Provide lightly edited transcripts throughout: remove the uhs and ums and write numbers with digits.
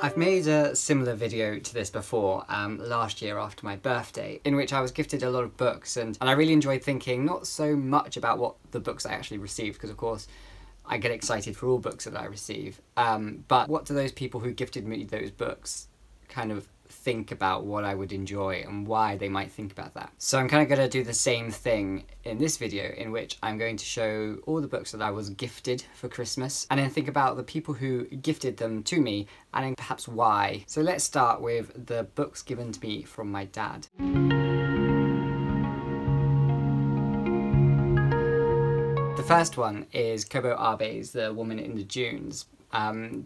I've made a similar video to this before, last year after my birthday, in which I was gifted a lot of books, and I really enjoyed thinking not so much about what the books I actually received, because of course I get excited for all books that I receive, but what do those people who gifted me those books kind of think about what I would enjoy and why they might think about that. So I'm kind of going to do the same thing in this video, in which I'm going to show all the books that I was gifted for Christmas and then think about the people who gifted them to me and then perhaps why. So let's start with the books given to me from my dad. The first one is Kobo Abe's The Woman in the Dunes.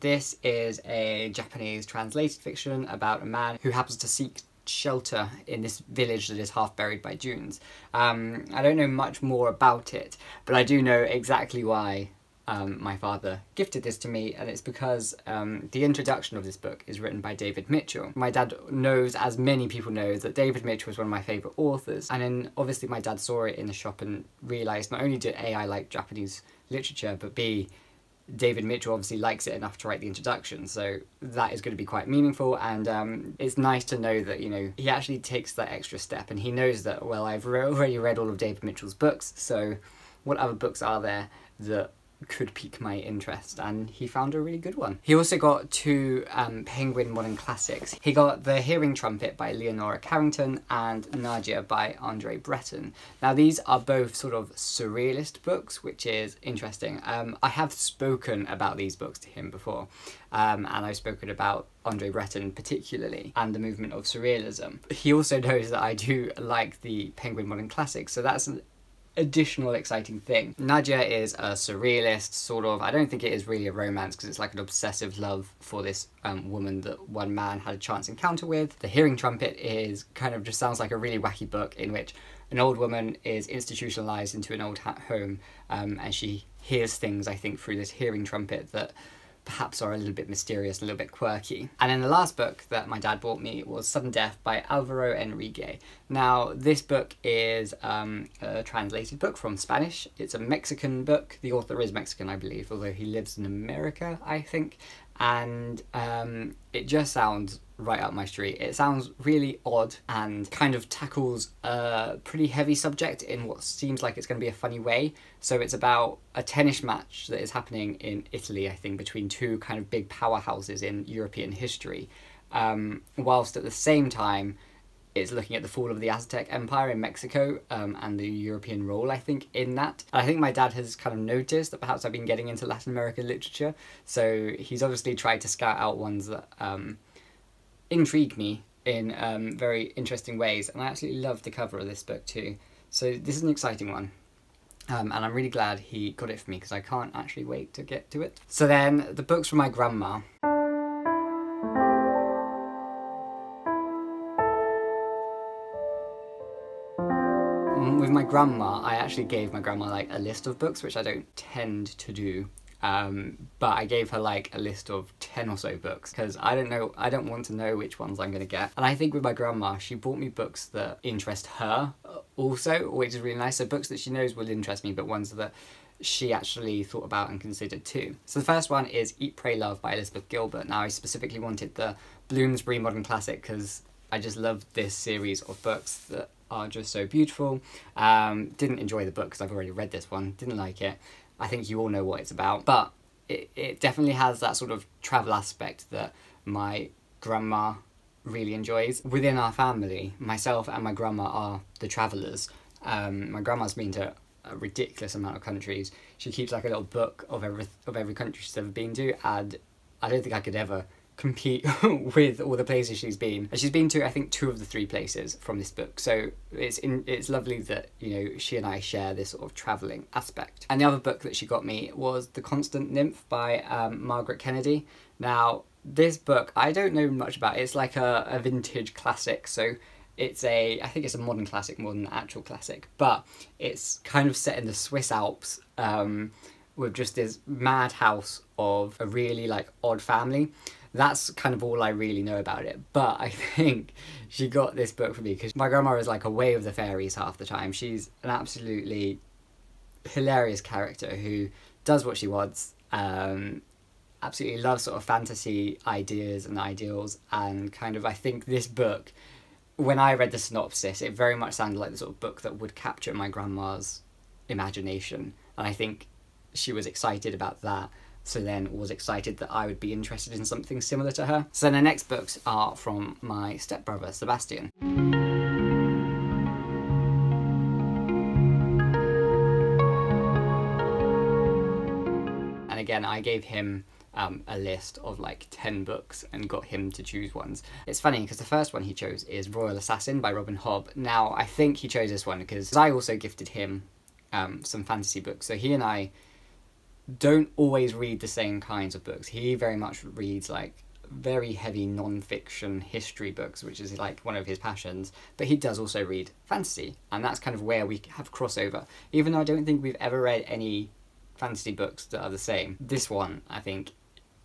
This is a Japanese translated fiction about a man who happens to seek shelter in this village that is half buried by dunes. I don't know much more about it, but I do know exactly why my father gifted this to me, and it's because the introduction of this book is written by David Mitchell. My dad knows, as many people know, that David Mitchell was one of my favourite authors, and then obviously my dad saw it in the shop and realised not only did A, I like Japanese literature, but B, David Mitchell obviously likes it enough to write the introduction, so that is going to be quite meaningful, and it's nice to know that, you know, he actually takes that extra step, and he knows that, well, I've already read all of David Mitchell's books, so what other books are there that could pique my interest, and he found a really good one. He also got two Penguin modern classics. He got The Hearing Trumpet by Leonora Carrington and Nadja by André Breton. Now these are both sort of surrealist books, which is interesting. I have spoken about these books to him before, and I've spoken about André Breton particularly and the movement of surrealism. He also knows that I do like the Penguin modern classics, so that's an additional exciting thing. Nadja is a surrealist, sort of. I don't think it is really a romance, because it's like an obsessive love for this woman that one man had a chance encounter with. The Hearing Trumpet is kind of just sounds like a really wacky book in which an old woman is institutionalized into an old home, and she hears things, I think, through this hearing trumpet that perhaps are a little bit mysterious, a little bit quirky. And then the last book that my dad bought me was Sudden Death by Álvaro Enrigue. Now this book is a translated book from Spanish. It's a Mexican book. The author is Mexican, I believe, although he lives in America, I think. And it just sounds right up my street. It sounds really odd and kind of tackles a pretty heavy subject in what seems like it's going to be a funny way. So it's about a tennis match that is happening in Italy, I think, between two kind of big powerhouses in European history, whilst at the same time it's looking at the fall of the Aztec Empire in Mexico, and the European role, I think, in that. I think my dad has kind of noticed that perhaps I've been getting into Latin American literature, so he's obviously tried to scout out ones that intrigue me in very interesting ways, and I absolutely love the cover of this book too. So this is an exciting one. And I'm really glad he got it for me, because I can't actually wait to get to it. So then, the books from my grandma. With my grandma, I actually gave my grandma like a list of books, which I don't tend to do. But I gave her like a list of 10 or so books, because I don't want to know which ones I'm going to get. And I think with my grandma, she bought me books that interest her also, which is really nice. So books that she knows will interest me, but ones that she actually thought about and considered too. So the first one is Eat, Pray, Love by Elizabeth Gilbert. Now I specifically wanted the Bloomsbury Modern Classic because I just loved this series of books that are just so beautiful. Didn't enjoy the book because I've already read this one, didn't like it. I think you all know what it's about, but it definitely has that sort of travel aspect that my grandma really enjoys. Within our family, myself and my grandma are the travellers. My grandma's been to a ridiculous amount of countries. She keeps like a little book of every country she's ever been to, and I don't think I could ever compete with all the places she's been. And she's been to, I think, 2 of the 3 places from this book, so it's lovely that, you know, she and I share this sort of travelling aspect. And the other book that she got me was The Constant Nymph by Margaret Kennedy. Now this book, I don't know much about. It's like a vintage classic, so it's I think it's a modern classic more than an actual classic, but it's kind of set in the Swiss Alps, with just this madhouse of a really like odd family. That's kind of all I really know about it, but I think she got this book for me because my grandma is like away with the fairies half the time. She's an absolutely hilarious character who does what she wants, and absolutely love sort of fantasy ideas and ideals, and kind of I think this book, when I read the synopsis, it very much sounded like the sort of book that would capture my grandma's imagination, and I think she was excited about that, so then was excited that I would be interested in something similar to her. So the next books are from my stepbrother, Sebastian. And again, I gave him a list of like 10 books and got him to choose ones. It's funny because the first one he chose is Royal Assassin by Robin Hobb. Now, I think he chose this one because I also gifted him some fantasy books. So he and I don't always read the same kinds of books. He very much reads like very heavy non-fiction history books, which is like one of his passions, but he does also read fantasy, and that's kind of where we have crossover. Even though I don't think we've ever read any fantasy books that are the same, this one, I think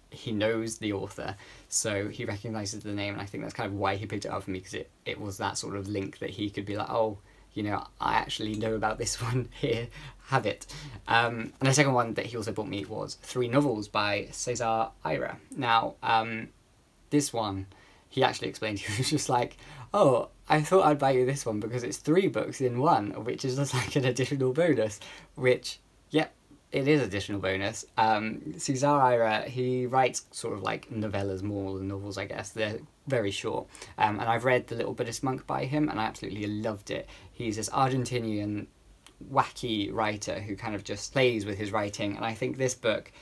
he knows the author, so he recognises the name, and I think that's kind of why he picked it up for me, because it was that sort of link that he could be like, oh, you know, I actually know about this one, here, have it. And the second one that he also bought me was 3 novels by César Aira. Now, this one, he actually explained, he was just like, oh, I thought I'd buy you this one because it's 3 books in one, which is just like an additional bonus, which, yep, it is additional bonus. César Aira, he writes sort of like novellas more than novels, I guess. They're very short. And I've read The Little Buddhist Monk by him, and I absolutely loved it. He's this Argentinian wacky writer who kind of just plays with his writing, and I think this book,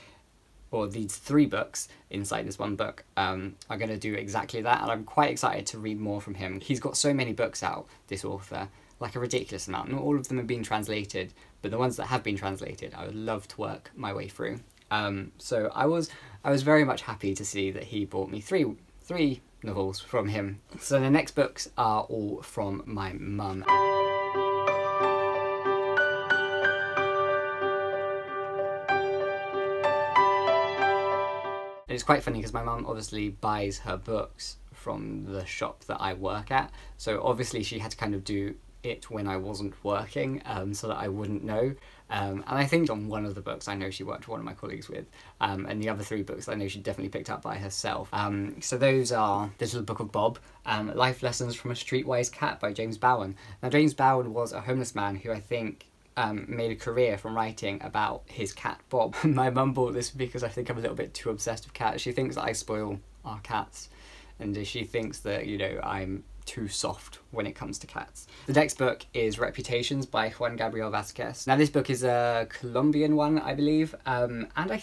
or these 3 books inside this one book, are going to do exactly that, and I'm quite excited to read more from him. He's got so many books out, this author, like a ridiculous amount. Not all of them have been translated, but the ones that have been translated, I would love to work my way through. So I was very much happy to see that he bought me three novels from him. So the next books are all from my mum. It's quite funny because my mum obviously buys her books from the shop that I work at, so obviously she had to kind of do it when I wasn't working, so that I wouldn't know. And I think on one of the books I know she worked with one of my colleagues with, and the other 3 books I know she definitely picked up by herself. So those are The Little Book of Bob, Life Lessons from a Streetwise Cat by James Bowen. Now James Bowen was a homeless man who I think made a career from writing about his cat Bob. My mum bought this because I think I'm a little bit too obsessed with cats. She thinks that I spoil our cats, and she thinks that, you know, I'm too soft when it comes to cats. The next book is Reputations by Juan Gabriel Vásquez. Now this book is a Colombian one, I believe, and I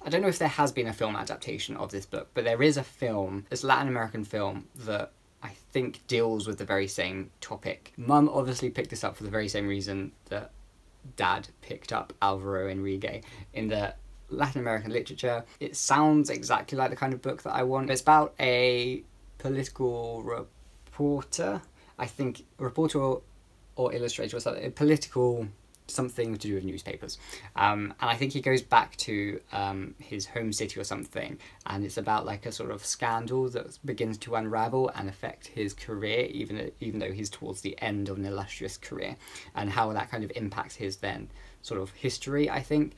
don't know if there has been a film adaptation of this book, but there is a film, this Latin American film that I think deals with the very same topic. Mum obviously picked this up for the very same reason that Dad picked up Álvaro Enrigue. In the Latin American literature, it sounds exactly like the kind of book that I want. It's about a political reporter, I think, reporter or illustrator or something, a political something to do with newspapers, and I think he goes back to his home city or something, and it's about like a sort of scandal that begins to unravel and affect his career, even though he's towards the end of an illustrious career, and how that kind of impacts his then sort of history, I think.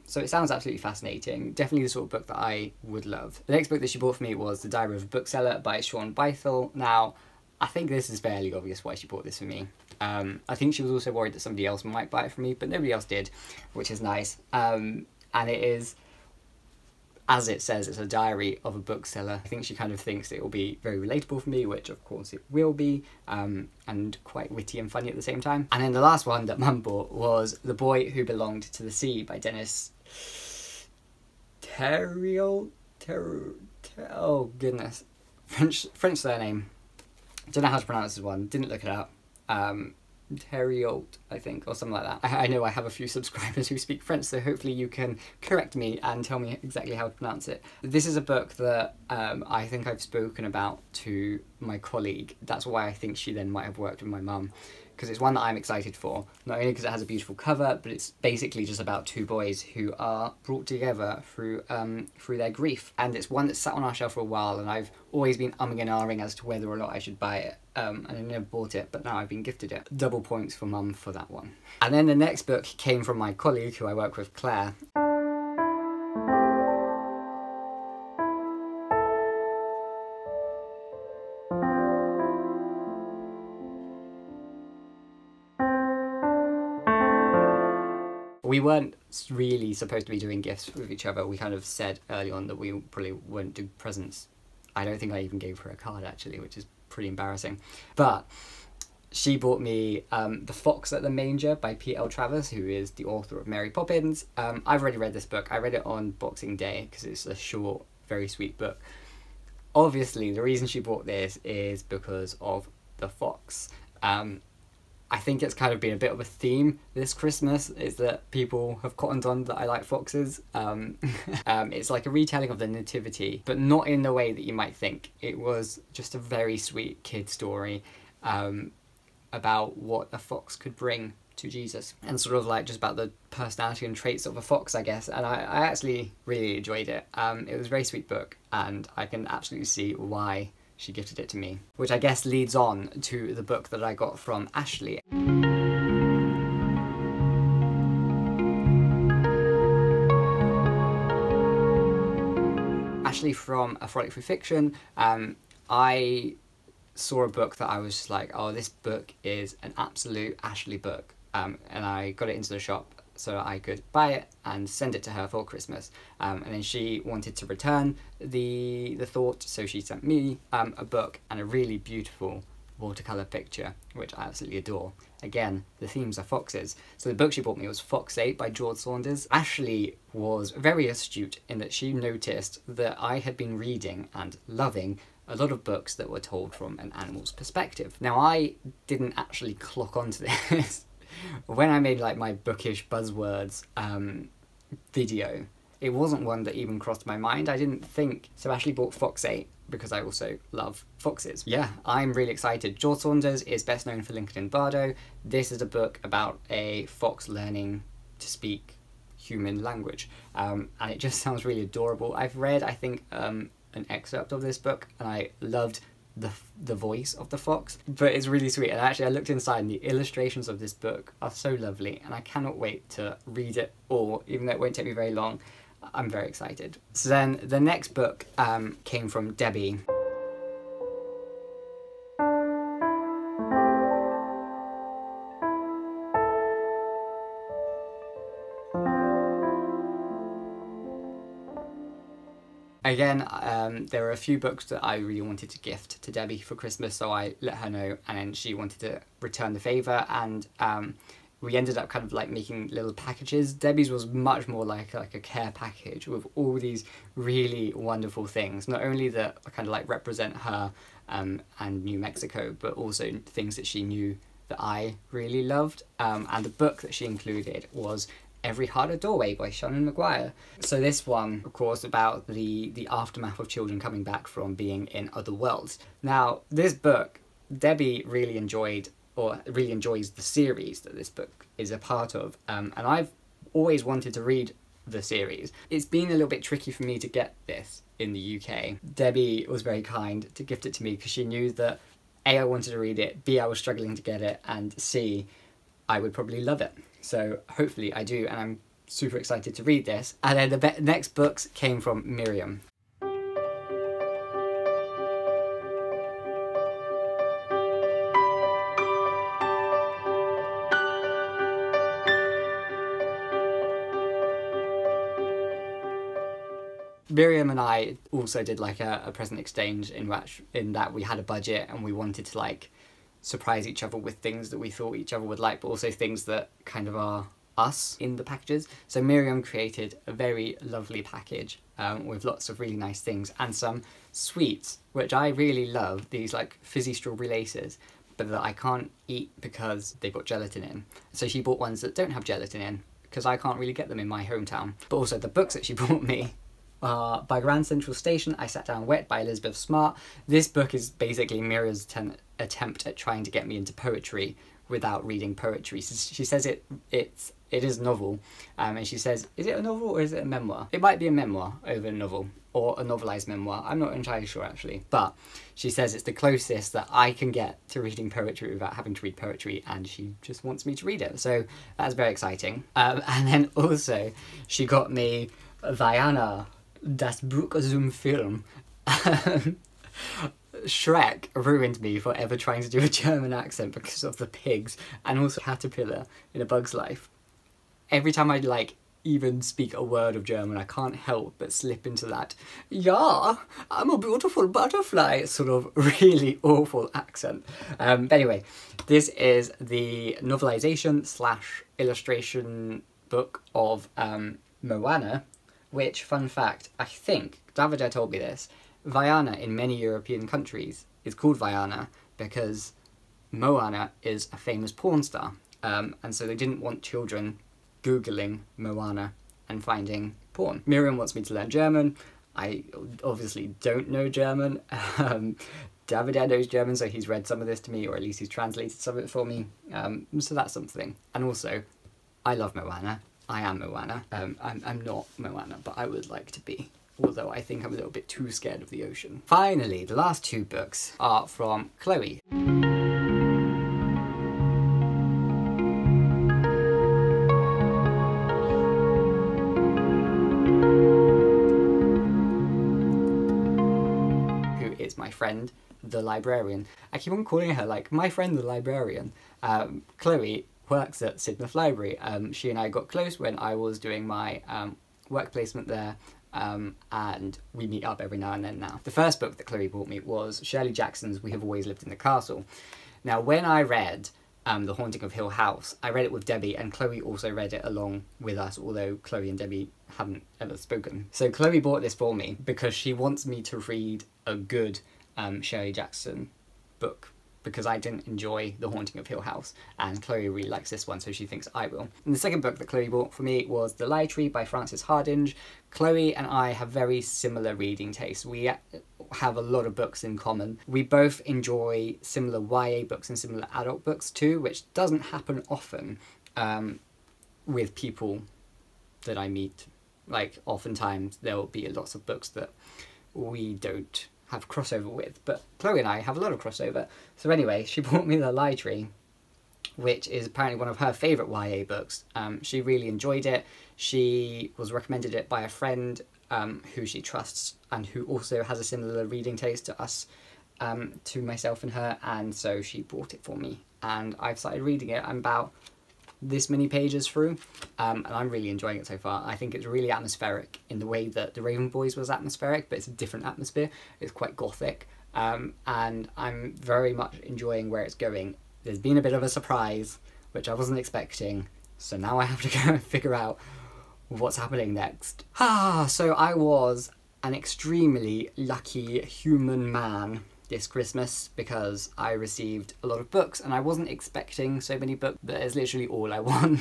So it sounds absolutely fascinating. Definitely the sort of book that I would love. The next book that she bought for me was The Diary of a Bookseller by Shaun Bythell. Now, I think this is fairly obvious why she bought this for me. I think she was also worried that somebody else might buy it for me, but nobody else did, which is nice. And it is, as it says, it's a diary of a bookseller. I think she kind of thinks it will be very relatable for me, which of course it will be, and quite witty and funny at the same time. And then the last one that Mum bought was The Boy Who Belonged to the Sea by Denis. Thériault? Oh goodness. French surname. Don't know how to pronounce this one, didn't look it up. Thériault, I think, or something like that. I know I have a few subscribers who speak French, so hopefully you can correct me and tell me exactly how to pronounce it. This is a book that I think I've spoken about to my colleague. That's why I think she then might have worked with my mum, because it's one that I'm excited for, not only because it has a beautiful cover, but it's basically just about 2 boys who are brought together through their grief. And it's one that's sat on our shelf for a while, and I've always been umming and ahhing as to whether or not I should buy it. And I never bought it, but now I've been gifted it. Double points for Mum for that one. And then the next book came from my colleague who I work with, Claire. We weren't really supposed to be doing gifts with each other. We kind of said early on that we probably wouldn't do presents. I don't think I even gave her a card actually, which is pretty embarrassing. But she bought me The Fox at the Manger by P.L. Travers, who is the author of Mary Poppins. I've already read this book. I read it on Boxing Day because it's a short, very sweet book. Obviously, the reason she bought this is because of the fox. I think it's kind of been a bit of a theme this Christmas, is that people have cottoned on that I like foxes. It's like a retelling of the Nativity, but not in the way that you might think. It was just a very sweet kid story about what a fox could bring to Jesus, and sort of like just about the personality and traits of a fox, I guess. And I actually really enjoyed it. It was a very sweet book, and I can absolutely see why she gifted it to me, which I guess leads on to the book that I got from Ashley. Ashley from A Frolic Through Fiction. I saw a book that I was just like, oh, this book is an absolute Ashley book, and I got it into the shop so I could buy it and send it to her for Christmas. And then she wanted to return the thought, so she sent me a book and a really beautiful watercolour picture, which I absolutely adore. Again, the themes are foxes. So the book she bought me was Fox 8 by George Saunders. Ashley was very astute in that she noticed that I had been reading and loving a lot of books that were told from an animal's perspective. Now, I didn't actually clock onto this. When I made like my Bookish buzzwords video, it wasn't one that even crossed my mind. I didn't think. So Ashley bought Fox 8 because I also love foxes. Yeah, I'm really excited. George Saunders is best known for Lincoln in Bardo. This is a book about a fox learning to speak human language, and it just sounds really adorable. I've read, I think, an excerpt of this book, and I loved the voice of the fox, but it's really sweet. And actually I looked inside and the illustrations of this book are so lovely, and I cannot wait to read it all, even though it won't take me very long. I'm very excited. So then the next book came from Debbie. Again, there were a few books that I really wanted to gift to Debbie for Christmas, so I let her know, and then she wanted to return the favour, and we ended up kind of like making little packages. Debbie's was much more like a care package with all these really wonderful things, not only that kind of like represent her and New Mexico, but also things that she knew that I really loved. And the book that she included was Every Heart a Doorway by Shaun and McGuire. So this one, of course, about the aftermath of children coming back from being in other worlds. Now, this book, Debbie really enjoyed, or really enjoys the series that this book is a part of, and I've always wanted to read the series. It's been a little bit tricky for me to get this in the UK. Debbie was very kind to gift it to me because she knew that A, I wanted to read it, B, I was struggling to get it, and C, I would probably love it. So hopefully I do, and I'm super excited to read this. And then the next books came from Miriam. Miriam and I also did like a present exchange in that we had a budget and we wanted to like surprise each other with things that we thought each other would like, but also things that kind of are us in the packages. So Miriam created a very lovely package with lots of really nice things and some sweets, which I really love, these like fizzy strawberry laces, but that I can't eat because they've got gelatin in. So she bought ones that don't have gelatin in because I can't really get them in my hometown. But also the books that she bought me by Grand Central Station, I Sat Down Wet by Elizabeth Smart. This book is basically Miriam's attempt at trying to get me into poetry without reading poetry. She says it is a novel, and she says, is it a novel or is it a memoir? It might be a memoir over a novel, or a novelised memoir. I'm not entirely sure actually, but she says it's the closest that I can get to reading poetry without having to read poetry, and she just wants me to read it. So that's very exciting. And then also she got me Diana, Das Buch zum Film. Shrek ruined me for ever trying to do a German accent because of the pigs and also Caterpillar in A Bug's Life. every time I like even speak a word of German, I can't help but slip into that, yeah, I'm a beautiful butterfly, sort of really awful accent. But anyway, this is the novelization slash illustration book of Moana, which, fun fact, I think, Davide told me this, Vaiana in many European countries is called Vaiana because Moana is a famous porn star, and so they didn't want children Googling Moana and finding porn. Miriam wants me to learn German. I obviously don't know German. Davide knows German, so he's read some of this to me, or at least he's translated some of it for me. So that's something. And also, I love Moana. I am Moana. I'm not Moana, but I would like to be. Although I think I'm a little bit too scared of the ocean. Finally, the last two books are from Chloe. My friend the librarian. I keep on calling her like my friend the librarian. Chloe works at Sidmouth Library. She and I got close when I was doing my work placement there, and we meet up every now and then now. The first book that Chloe bought me was Shirley Jackson's We Have Always Lived in the Castle. Now when I read The Haunting of Hill House, I read it with Debbie, and Chloe also read it along with us, although Chloe and Debbie haven't ever spoken. So Chloe bought this for me because she wants me to read a good Shirley Jackson book, because I didn't enjoy The Haunting of Hill House, and Chloe really likes this one, so she thinks I will. And the second book that Chloe bought for me was The Lie Tree by Frances Hardinge. Chloe and I have very similar reading tastes. We have a lot of books in common. We both enjoy similar YA books and similar adult books too, which doesn't happen often with people that I meet. Like, oftentimes there will be lots of books that we don't have crossover with, but Chloe and I have a lot of crossover. So anyway, she bought me The Lie Tree, which is apparently one of her favourite YA books. She really enjoyed it. She was recommended it by a friend who she trusts and who also has a similar reading taste to us, to myself and her, and so she bought it for me. And I've started reading it. I'm about this many pages through, and I'm really enjoying it so far. I think it's really atmospheric in the way that The Raven Boys was atmospheric, but it's a different atmosphere. It's quite gothic, and I'm very much enjoying where it's going. There's been a bit of a surprise, which I wasn't expecting, so now I have to go and figure out what's happening next. So I was an extremely lucky human man this Christmas because I received a lot of books, and I wasn't expecting so many books, but it's literally all I want.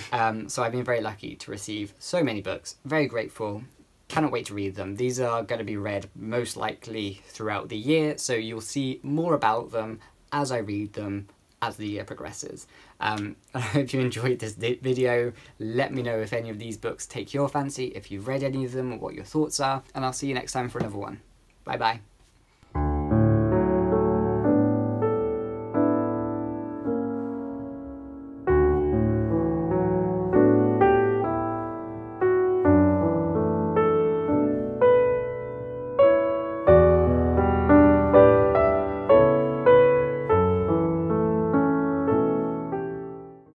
So I've been very lucky to receive so many books. Very grateful. Cannot wait to read them. These are going to be read most likely throughout the year, so you'll see more about them as I read them as the year progresses. I hope you enjoyed this video. Let me know if any of these books take your fancy, if you've read any of them, or what your thoughts are, and I'll see you next time for another one. Bye bye.